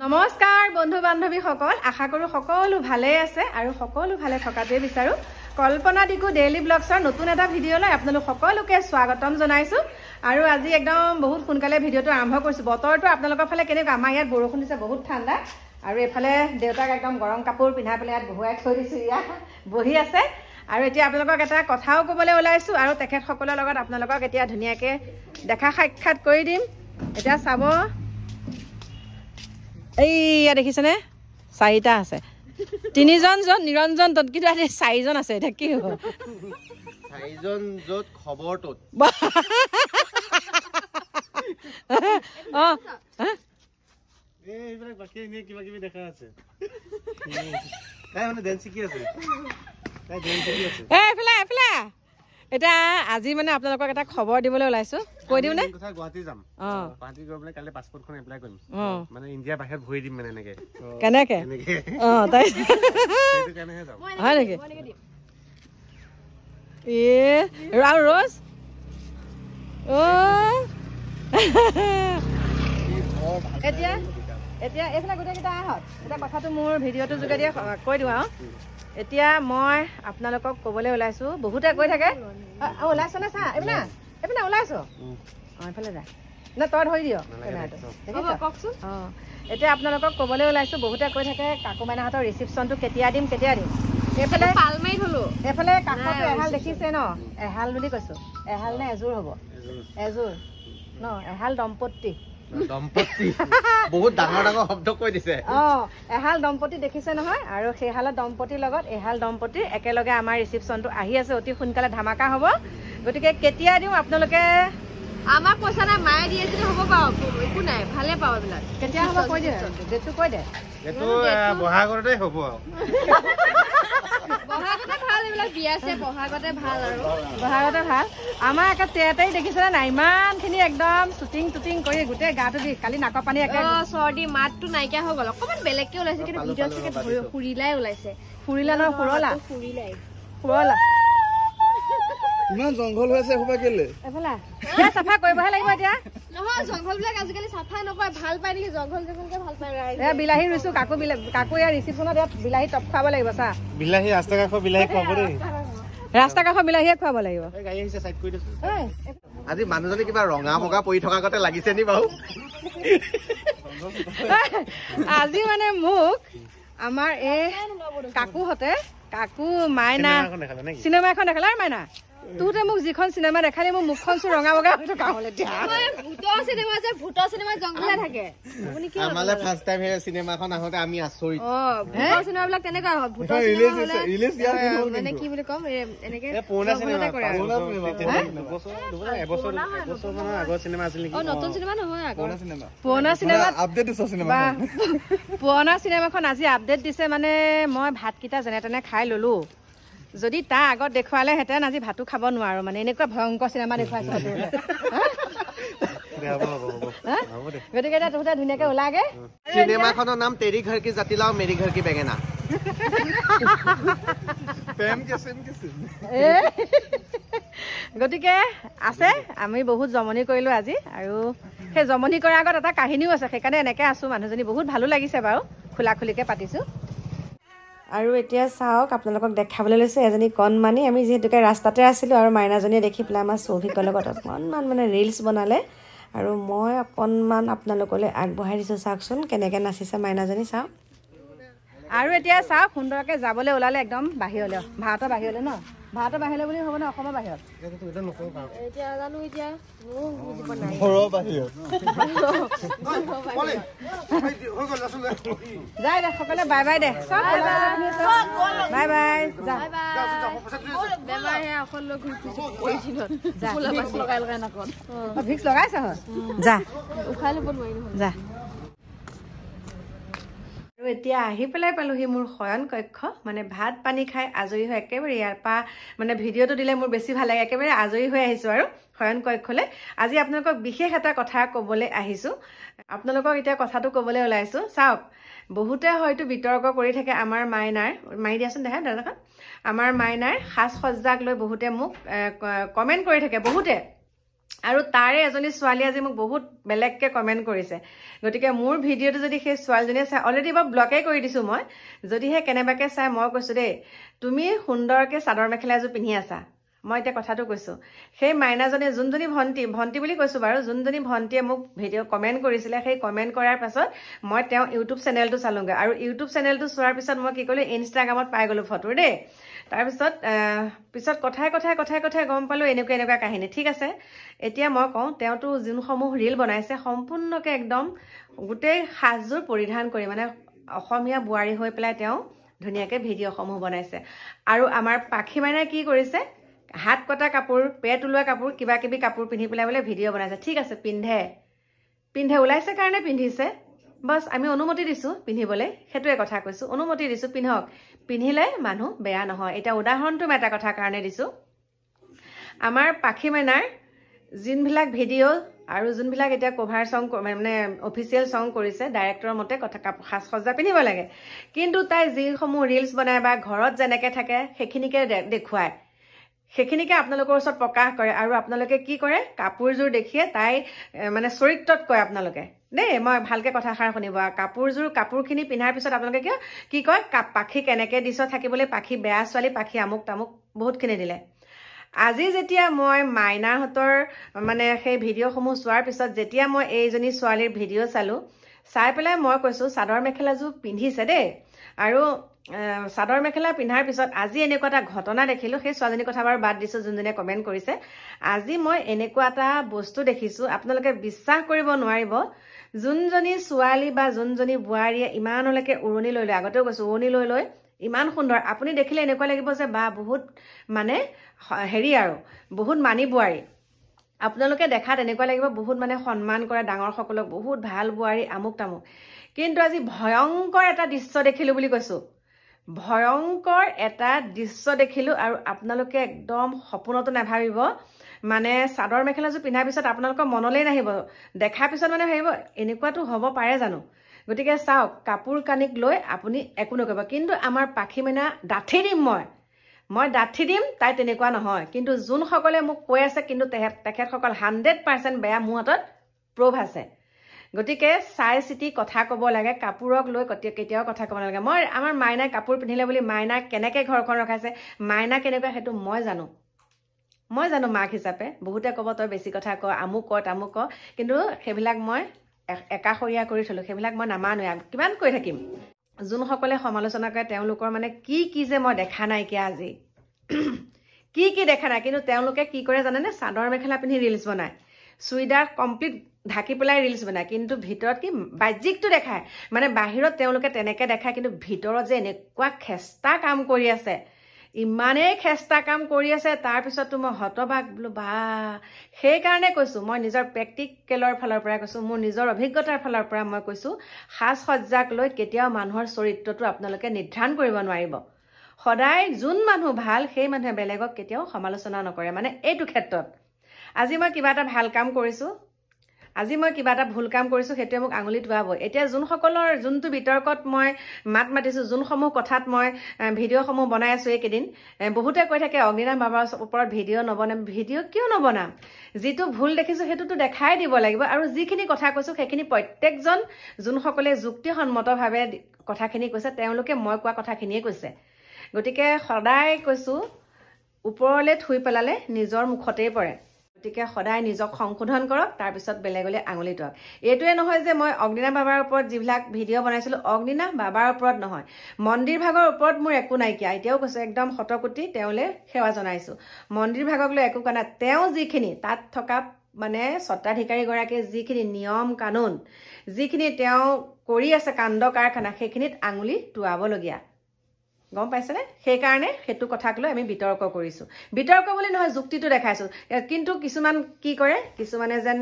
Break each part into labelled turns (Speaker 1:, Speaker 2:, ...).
Speaker 1: নমস্কাৰ বন্ধু বান্ধৱী সকল আশা কৰো সকলো ভালে আছে আৰু সকলো ভালে থকাটোৱে বিচাৰো কল্পনা দিকু ডেইলি ব্লগছৰ নতুন এটা ভিডিঅলৈ আপোনালোক সকলোকে স্বাগতম জনাইছো আৰু আজি একদম বহুত সোনকালে ভিডিঅটো আৰম্ভ কৰিছো বতৰটো আপোনালোকৰ ফালে কেনেকুৱা আমাৰ ইয়াত বৰষুণ দিছে বহুত ঠাণ্ডা আৰু এফালে দেউতাক একদম গৰম কাপোৰ পিন্ধাই পেলাই ইয়াত বহুৱাই থৈ দিছো ইয়াত বহি আছে আৰু এতিয়া আপোনালোকক এটা কথাও ক'বলৈ ওলাইছো আৰু তেখেত সকলৰ লগত আপোনালোকক এতিয়া ধুনীয়াকে দেখা সাক্ষাৎ কৰি দিম এতিয়া চাব এইয়া দেখিছেনে চাৰিটা আছে তিনিজন নিৰঞ্জন তৎকিটা চাৰিজন আছে এটা কি হ'ব
Speaker 2: চাৰিজন যত খবৰটোত এইবিলাক বাকি এনে কিবা কিবি দেখা আছে তাই মানে ডেন্স শিকি আছে তাই ডেন্স শিকি আছে
Speaker 1: এফালে এটা আজি মানে আপোনালোকক এটা খবৰ দিবলৈ ওলাইছো কৈ দিম নে
Speaker 2: কথা গুৱাহাটী যাম গুৱাহাটী গৈ পেলাই কাইলৈ পাছপৰ্টখন এপ্লাই কৰিম মানে ইণ্ডিয়া বাহিৰত ভৰি দিম মানে এনেকে
Speaker 1: কেনেকে তাই
Speaker 2: সেইটো কাৰণেহে যাম
Speaker 1: হয় নেকি আৰু ৰ'জ এতিয়া এইফালে গোটেইকেইটা আহক এটা কথাটো মোৰ ভিডিঅ'টোৰ যোগেদি কৈ দিওঁ আৰু এতিয়া মই আপোনালোকক ক'বলৈ ওলাইছো বহুতে কৈ থাকে ওলাইছ নে চা এইপিনে ওলাইছো এইফালে যা না তই ধৰি দিয় কওকচোন এতিয়া আপোনালোকক ক'বলৈ ওলাইছো বহুতে কৈ থাকে কাকু মাইনাহঁতৰ ৰিচিপশ্যনটো কেতিয়া দিম এইফালে পাল মাৰি থলো এইফালে কাষতো এহাল দেখিছে ন এহাল বুলি কৈছো এহাল নে এযোৰ হ'ব এযোৰ ন এহাল দম্পতি
Speaker 2: বহুত ডাঙৰ ডাঙৰ শব্দ কৈ দিছে
Speaker 1: এহাল দম্পতি দেখিছে নহয় আৰু সেই হালত দম্পতিৰ লগত এহাল দম্পতি একেলগে আমাৰ ৰিচিপশ্যনটো আহি আছে অতি সোনকালে ধামাকা হ'ব গতিকে কেতিয়া দিওঁ আপোনালোকে
Speaker 3: আমাৰ পইচা নাই মায়ে দিয়ে যদি হ'ব পাওঁ একো নাই ভালে পাওঁ এইবিলাক
Speaker 1: কেতিয়া হ'ব কৈ দিয়ে ডেটটো কৈ দে
Speaker 2: এইটো বহাগতে হ'ব
Speaker 3: বহাগতে ভাল এইবিলাক বিয়া আছে বহাগতে ভাল আৰু
Speaker 1: বহাগতে ভাল আমাৰ একে তেতাই দেখিছেনে নাই ইমানখিনি একদম শ্বুটিং টুটিং কৰি গোটেই গাটো দি কালি নাকৰ পানী একে
Speaker 3: চৰ্দি মাতটো নাইকিয়া হৈ গ'ল অকণমান বেলেগকে ওলাইছে কিন্তু ভিডিঅ' চাগে ফুৰিলাই ওলাইছে
Speaker 1: ফুৰিলা নহয় ফুৰলা
Speaker 2: ইমান জংঘল হৈ আছে এসোপা কেলে
Speaker 1: এইফালে চাফা কৰিবহে লাগিব এতিয়া
Speaker 3: নহয় জংঘল বিলাক আজিকালি চাফা নকৰে ভাল পায় নেকি জংঘল জংঘলকে ভাল পায়
Speaker 1: বিলাহী ৰুইছো কাকু ইয়াৰ ৰিচিপশ্যনত ইয়াত বিলাহী টপ খুৱাব লাগিব চা
Speaker 2: বিলাহী ৰাস্তা কাষৰ বিলাহী খুৱাব দেই
Speaker 1: ৰাস্তা কাষৰ বিলাহীয়ে খুৱাব লাগিব
Speaker 2: গাড়ী আহিছে সাইড কৰি দিছো আজি মানুহজনী কিবা ৰঙা বগা পৰি থকা গতে লাগিছে নি বাৰু
Speaker 1: আজি মানে মোক আমাৰ এই কাকুহঁতে কাকু মাইনা চিনেমা এখন দেখালে মাইনা তোতে মোক যিখন চিনেমা দেখালি মোৰ মুখখন চু ৰঙা বগা হৈ থকা হ'ল এতিয়া
Speaker 3: ভূতৰ চিনেমা জংঘলে থাকে
Speaker 2: আমালে ফাৰ্ষ্ট টাইম হে চিনেমাখন আহোতে আমি আচৰিত
Speaker 3: ভূতৰ চিনেমাবিলাক তেনেকুৱা হয় ভূতৰ মানে কি বুলি কম এনেকে
Speaker 2: পুৰণা চিনেমা এবছৰ মানৰ আগৰ চিনেমা আছিল নেকি
Speaker 3: নতুন চিনেমা নহয়
Speaker 1: পুৰণা চিনেমা
Speaker 2: আপডেট দিছে চিনেমা
Speaker 1: পুৰণা চিনেমাখন আজি আপডেট দিছে মানে মই ভাতকেইটা যেনে তেনে খাই ললো যদি তাৰ আগত দেখুৱালেহেঁতেন আজি ভাতো খাব নোৱাৰো মানে এনেকুৱা ভয়ংকৰ চিনেমা দেখুৱাইছে গতিকে এতিয়া তহঁতে ধুনীয়াকে ওলাগে
Speaker 2: চিনেমাখনৰ নাম তেৰি ঘৰ কি জাতিলাও মেৰি ঘৰ কি বেঙেনা
Speaker 1: গতিকে আছে আমি বহুত জমনি কৰিলো আজি আৰু সেই জমনি কৰাৰ আগত এটা কাহিনীও আছে সেইকাৰণে এনেকে আছো মানুহজনী বহুত ভালো লাগিছে বাৰু খোলা খুলিকে পাতিছো আৰু এতিয়া চাওক আপোনালোকক দেখাবলৈ লৈছোঁ এজনী কণমানি আমি যিহেতুকে ৰাস্তাতে আছিলোঁ আৰু মাইনাজনীয়ে দেখি পেলাই আমাৰ সৌভিকৰ লগত অকণমান মানে ৰিলছ বনালে আৰু মই অকণমান আপোনালোকলৈ আগবঢ়াই দিছোঁ চাওকচোন কেনেকৈ নাচিছে মাইনাজনী চাওক আৰু এতিয়া চাওক সুন্দৰকৈ যাবলৈ ওলালে একদম বাহিৰলৈ ভাৰতৰ বাহিৰলৈ ন ভাৰতৰ বাহিৰলৈ বুলি হ'ব নে অসমৰ বাহিৰত
Speaker 3: এতিয়া জানো এতিয়া
Speaker 1: যাই দে সকলোৱে বাই বাই দে বাই বাই যা
Speaker 3: বেমাৰ সেয়া অকল লৈ ঘূৰি
Speaker 1: ভিক্স লগাইছ যা
Speaker 3: উশাহ ল'ব নোৱাৰি নহয়
Speaker 1: যা আৰু এতিয়া আহি পেলাই পালোহি মোৰ শয়ন কক্ষ মানে ভাত পানী খাই আজৰি হৈ একেবাৰে ইয়াৰ পৰা মানে ভিডিঅ'টো দিলে মোৰ বেছি ভাল লাগে একেবাৰে আজৰি হৈ আহিছোঁ আৰু শয়ন কক্ষলৈ আজি আপোনালোকক বিশেষ এটা কথা ক'বলৈ আহিছোঁ আপোনালোকক এতিয়া কথাটো ক'বলৈ ওলাইছোঁ চাওক বহুতে হয়তো বিতৰ্ক কৰি থাকে আমাৰ মাইনাৰ মাৰি দিয়াচোন দেখা দাদাখন আমাৰ মাইনাৰ সাজ সজ্জাক লৈ বহুতে মোক কমেণ্ট কৰি থাকে বহুতে আৰু তাৰে এজনী ছোৱালী আজি মোক বহুত বেলেগকে কমেণ্ট কৰিছে গতিকে মোৰ ভিডিঅ'টো যদি সেই ছোৱালীজনীয়ে চাই অলৰেডি এবাৰ ব্লকে কৰি দিছো মই যদিহে কেনেবাকে চাই মই কৈছো দেই তুমি সুন্দৰকে চাদৰ মেখেলা এযোৰ পিন্ধি আছা মই এতিয়া কথাটো কৈছো সেই মাইনাজনী যোনজনী ভণ্টি বুলি কৈছো বাৰু যোনজনী ভণ্টিয়ে মোক ভিডিঅ' কমেণ্ট কৰিছিলে সেই কমেণ্ট কৰাৰ পাছত মই তেওঁ ইউটিউব চেনেলটো চালোগে আৰু ইউটিউব চেনেলটো চোৱাৰ পিছত মই কি কৰিলো ইনষ্টাগ্ৰামত পাই গলো ফটো দেই তাৰপিছত পিছত কথাই গম পালো এনেকুৱা কাহিনী ঠিক আছে এতিয়া মই কওঁ তেওঁতো যোনসমূহ ৰীল বনাইছে সম্পূৰ্ণকে একদম গোটেই সাজযোৰ পৰিধান কৰি মানে অসমীয়া বোৱাৰী হৈ পেলাই তেওঁ ধুনীয়াকে ভিডিঅ'সমূহ বনাইছে আৰু আমাৰ পাখি মাইনাই কি কৰিছে হাত কটা কাপোৰ পেট ওলোৱা কাপোৰ কিবা কিবি কাপোৰ পিন্ধি পেলাই বোলে ভিডিঅ' বনাইছে ঠিক আছে পিন্ধে ওলাইছে কাৰণে পিন্ধিছে বাস আমি অনুমতি দিছো পিন্ধিবলৈ সেইটোৱে কথা কৈছো অনুমতি দিছো পিন্ধক পিন্ধিলে মানুহ বেয়া নহয় এটা উদাহৰণটো মই এটা কথা কাৰণে দিছো আমাৰ পাখি মাইনাৰ যোনবিলাক ভিডিঅ' আৰু যোনবিলাক এতিয়া কভাৰ সং মানে অফিচিয়েল সং কৰিছে ডাইৰেক্টৰৰ মতে কথা সাজ সজ্জা পিন্ধিব লাগে কিন্তু তাই যিসমূহ ৰিলছ বনায় বা ঘৰত যেনেকে থাকে সেইখিনিকে দেখুৱায় সেইখিনিকে আপোনালোকৰ ওচৰত প্ৰকাশ কৰে আৰু আপোনালোকে কি কৰে কাপোৰযোৰ দেখিয়ে তাই মানে চৰিত্ৰত কয় আপোনালোকে দেই মই ভালকে কথাষাৰ শুনিব কাপোৰখিনি পিন্ধাৰ পিছত আপোনালোকে কি কয় পাখি কেনেকে দিছ থাকিবলৈ পাখি বেয়া ছোৱালী পাখি আমুক তামুক বহুতখিনি দিলে আজি যেতিয়া মই মাইনাহঁতৰ মানে সেই ভিডিঅ'সমূহ চোৱাৰ পিছত যেতিয়া মই এইজনী ছোৱালীৰ ভিডিঅ' চাই পেলাই মই কৈছো চাদৰ মেখেলাযোৰ পিন্ধিছে দেই আৰু চাদৰ মেখেলা পিন্ধাৰ পিছত আজি এনেকুৱা এটা ঘটনা দেখিলো সেই ছোৱালীজনীৰ কথা বাৰু বাদ দিছো যোনজনীয়ে কমেণ্ট কৰিছে আজি মই এনেকুৱা এটা বস্তু দেখিছো আপোনালোকে বিশ্বাস কৰিব নোৱাৰিব যোনজনী ছোৱালী বা যোনজনী বোৱাৰীয়ে ইমানলৈকে উৰণি লৈ আগতেও কৈছো উৰণি লৈ ইমান সুন্দৰ আপুনি দেখিলে এনেকুৱা লাগিব যে বা বহুত মানে হেৰি আৰু বহুত মানি বোৱাৰী আপোনালোকে দেখাত এনেকুৱা লাগিব বহুত মানে সন্মান কৰে ডাঙৰ সকলক বহুত ভাল বোৱাৰী আমুক তামুক কিন্তু আজি ভয়ংকৰ এটা দৃশ্য দেখিলো বুলি কৈছো ভয়ংকৰ এটা দৃশ্য দেখিলো আৰু আপোনালোকে একদম সপোনতো নাভাবিব মানে চাদৰ মেখেলাযোৰ পিন্ধাৰ পিছত আপোনালোকৰ মনলৈ নাহিব দেখাৰ পিছত মানে ভাবিব এনেকুৱাটো হ'ব পাৰে জানো গতিকে চাওক কাপোৰ কানিক লৈ আপুনি একো নকৰিব কিন্তু আমাৰ পাখি মাইনা ডাঠি দিম মই ডাঠি দিম তাই তেনেকুৱা নহয় কিন্তু যোনসকলে মোক কৈ আছে কিন্তু তেখেতসকল 100% বেয়া মোৰ হাতত প্ৰুফ আছে গতিকে চাই চিতি কথা ক'ব লাগে কাপোৰক লৈ কেতিয়াও কথা ক'ব নালাগে মই আমাৰ মাইনাই কাপোৰ পিন্ধিলে বুলি মাইনা কেনেকে ঘৰখন ৰখাইছে মাইনা কেনেকুৱা সেইটো মই জানো মাক হিচাপে বহুতে ক'ব তই বেছি কথা ক আমুক ক তামুক ক কিন্তু সেইবিলাক মই একাষৰীয়া কৰি থলো সেইবিলাক মই নামানো কিমান কৈ থাকিম যোনসকলে সমালোচনা কৰে তেওঁলোকৰ মানে কি যে মই দেখা নাইকিয়া আজি কি দেখা নাই কিন্তু তেওঁলোকে কি কৰে জানেনে চাদৰ মেখেলা পিন্ধি ৰিলছ বনায় চুইদাৰ কমপ্লিট ঢাকি পেলাই ৰিলছ বনায় কিন্তু ভিতৰত কি বাহ্যিকটো দেখায় মানে বাহিৰত তেওঁলোকে তেনেকে দেখায় কিন্তু ভিতৰত যে এনেকুৱা খেষ্টা কাম কৰি আছে ইমানেই খেষ্টা কাম কৰি আছে তাৰপিছতো মই হতবাক বোলো বা সেইকাৰণে কৈছো মই নিজৰ প্ৰেক্টিকেলৰ ফালৰ পৰা কৈছো মোৰ নিজৰ অভিজ্ঞতাৰ ফালৰ পৰা মই কৈছো সাজ সজ্জাক লৈ কেতিয়াও মানুহৰ চৰিত্ৰটো আপোনালোকে নিৰ্ধাৰণ কৰিব নোৱাৰিব সদায় যোন মানুহ ভাল সেই মানুহে বেলেগক কেতিয়াও সমালোচনা নকৰে মানে এইটো ক্ষেত্ৰত আজি মই কিবা এটা ভাল কাম কৰিছো আজি মই কিবা এটা ভুল কাম কৰিছো হেতুৱে মোক আঙুলি টুৱাব এতিয়া যোনসকলৰ যোনটো বিতৰ্কত মই মাতিছো যোনসমূহ কথাত মই ভিডিঅ'সমূহ বনাই আছো এইকেইদিন বহুতে কৈ থাকে অগ্নিনাভ বাবাৰ ওপৰত ভিডিঅ' নবনাম ভিডিঅ' কিয় নবনাম যিটো ভুল দেখিছো সেইটোতো দেখাই দিব লাগিব আৰু যিখিনি কথা কৈছো সেইখিনি প্ৰত্যেকজন যোনসকলে যুক্তিসন্মতভাৱে কথাখিনি কৈছে তেওঁলোকে মই কোৱা কথাখিনিয়ে কৈছে গতিকে সদায় কৈছো ওপৰলৈ থুই পেলালে নিজৰ মুখতেই পৰে গতিকে সদায় নিজক সংশোধন কৰক তাৰপিছত বেলেগলৈ আঙুলি টুৱাওক এইটোৱে নহয় যে মই অগ্নিনাভ বাবাৰ ওপৰত যিবিলাক ভিডিঅ' বনাইছিলো অগ্নিনাভ বাবাৰ ওপৰত নহয় মন্দিৰ ভাগৰ ওপৰত মোৰ একো নাইকিয়া এতিয়াও কৈছো একদম শতকোটি তেওঁলৈ সেৱা জনাইছো মন্দিৰ ভাগক লৈ একো কোৱা নাই তেওঁ যিখিনি তাত থকা মানে স্বত্বাধিকাৰীগৰাকীয়ে যিখিনি নিয়ম কানুন যিখিনি তেওঁ কৰি আছে কাণ্ড কাৰখানা সেইখিনিত আঙুলি টুৱাবলগীয়া গম পাইছেনে সেইকাৰণে সেইটো কথাক লৈ আমি বিতৰ্ক কৰিছো বিতৰ্ক বুলি নহয় যুক্তিটো দেখাইছো কিন্তু কিছুমান কি কৰে কিছুমানে যেন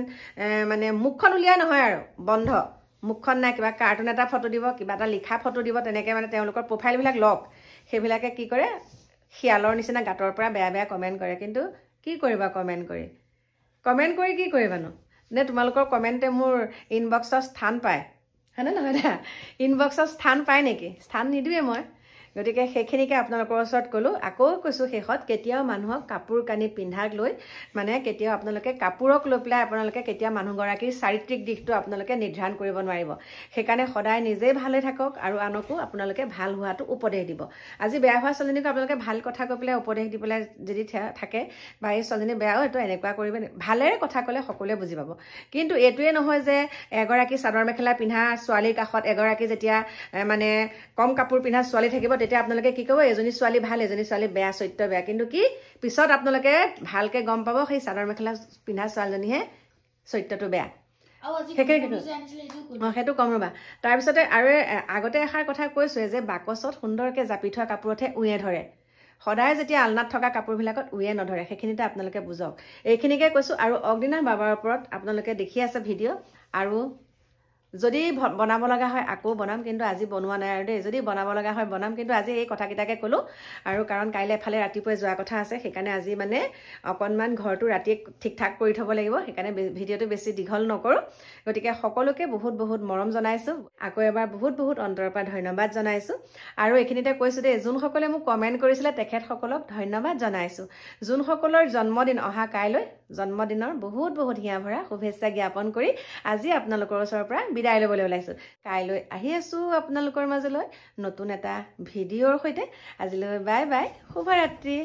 Speaker 1: মানে মুখখন উলিয়াই নহয় আৰু বন্ধ মুখখন নাই কিবা কাৰ্টুন এটা ফটো দিব কিবা এটা লিখা ফটো দিব তেনেকে মানে তেওঁলোকৰ প্ৰফাইলবিলাক লক সেইবিলাকে কি কৰে শিয়ালৰ নিচিনা গাঁতৰ পৰা বেয়া কমেণ্ট কৰে কিন্তু কি কৰিবা কমেণ্ট কৰি কি কৰিবানো নে তোমালোকৰ কমেণ্টে মোৰ ইনবক্সত স্থান পায় হয়নে নহয় দা ইনবক্সত স্থান পায় নেকি স্থান নিদিয়ে মই গতিকে সেইখিনিকে আপোনালোকৰ ওচৰত ক'লোঁ। আকৌ কৈছোঁ শেষত, কেতিয়াও মানুহক কাপোৰ কানি পিন্ধাক লৈ মানে কেতিয়াও আপোনালোকে কাপোৰক লৈ পেলাই আপোনালোকে কেতিয়াও মানুহগৰাকীৰ চাৰিত্ৰিক দিশটো আপোনালোকে নিৰ্ধাৰণ কৰিব নোৱাৰিব। সেইকাৰণে সদায় নিজেই ভাল হৈ থাকক আৰু আনকো আপোনালোকে ভাল হোৱাটো উপদেশ দিব। আজি বেয়া হোৱা ছোৱালীজনীক আপোনালোকে ভাল কথা কৈ পেলাই উপদেশ দি পেলাই যদি থাকে বা এই ছোৱালীজনী বেয়া হয়, এইটো এনেকুৱা কৰিবে, ভালেৰে কথা ক'লে সকলোৱে বুজি পাব। কিন্তু এইটোৱে নহয় যে এগৰাকী চাদৰ মেখেলা পিন্ধা ছোৱালীৰ কাষত এগৰাকী যেতিয়া মানে কম কাপোৰ পিন্ধা ছোৱালী থাকিব, তেতিয়া আপোনালোকে কি ক'ব, এজনী ছোৱালী ভাল, এজনী ছোৱালী বেয়া, চৰিত্ৰ বেয়া। কিন্তু কি পিছত আপোনালোকে ভালকে গম পাব সেই চাদৰ মেখেলা পিন্ধা ছোৱালীজনীহে চৰিত্ৰটো বেয়া। সেইটো কম ৰ'বা। তাৰপিছতে আৰু আগতে এষাৰ কথা কৈছোৱে যে বাকচত সুন্দৰকে জাপি থোৱা কাপোৰতহে উঁয়ে ধৰে। সদায় যেতিয়া আলনাত থকা কাপোৰবিলাকত উঁয়ে নধৰে, সেইখিনিতে আপোনালোকে বুজক। এইখিনিকে কৈছোঁ। আৰু অগ্নিনাথ বাবাৰ ওপৰত আপোনালোকে দেখি আছে ভিডিঅ', আৰু যদি বনাব লগা হয় আকৌ বনাম, কিন্তু আজি বনোৱা নাই আৰু দেই। যদি বনাব লগা হয় বনাম, কিন্তু আজি এই কথাকেইটাকে ক'লোঁ। আৰু কাৰণ কাইলৈ এফালে ৰাতিপুৱাই যোৱা কথা আছে, সেইকাৰণে আজি মানে অকণমান ঘৰটো ৰাতি ঠিক ঠাক কৰি থ'ব লাগিব, সেইকাৰণে ভিডিঅ'টো বেছি দীঘল নকৰোঁ। গতিকে সকলোকে বহুত বহুত মৰম জনাইছোঁ। আকৌ এবাৰ বহুত বহুত অন্তৰৰ পৰা ধন্যবাদ জনাইছোঁ। আৰু এইখিনিতে কৈছোঁ দেই, যোনসকলে মোক কমেণ্ট কৰিছিলে তেখেতসকলক ধন্যবাদ জনাইছোঁ। যোনসকলৰ জন্মদিন অহা কাইলৈ, জন্মদিনৰ বহুত বহুত হিয়া ভৰা শুভেচ্ছা জ্ঞাপন কৰি আজি আপোনালোকৰ ওচৰৰ পৰা বিদায় ল'বলৈ ওলাইছোঁ। কাইলৈ আহি আছোঁ আপোনালোকৰ মাজলৈ নতুন এটা ভিডিঅ'ৰ সৈতে। আজিলৈ বাই বাই, শুভৰাত্ৰি।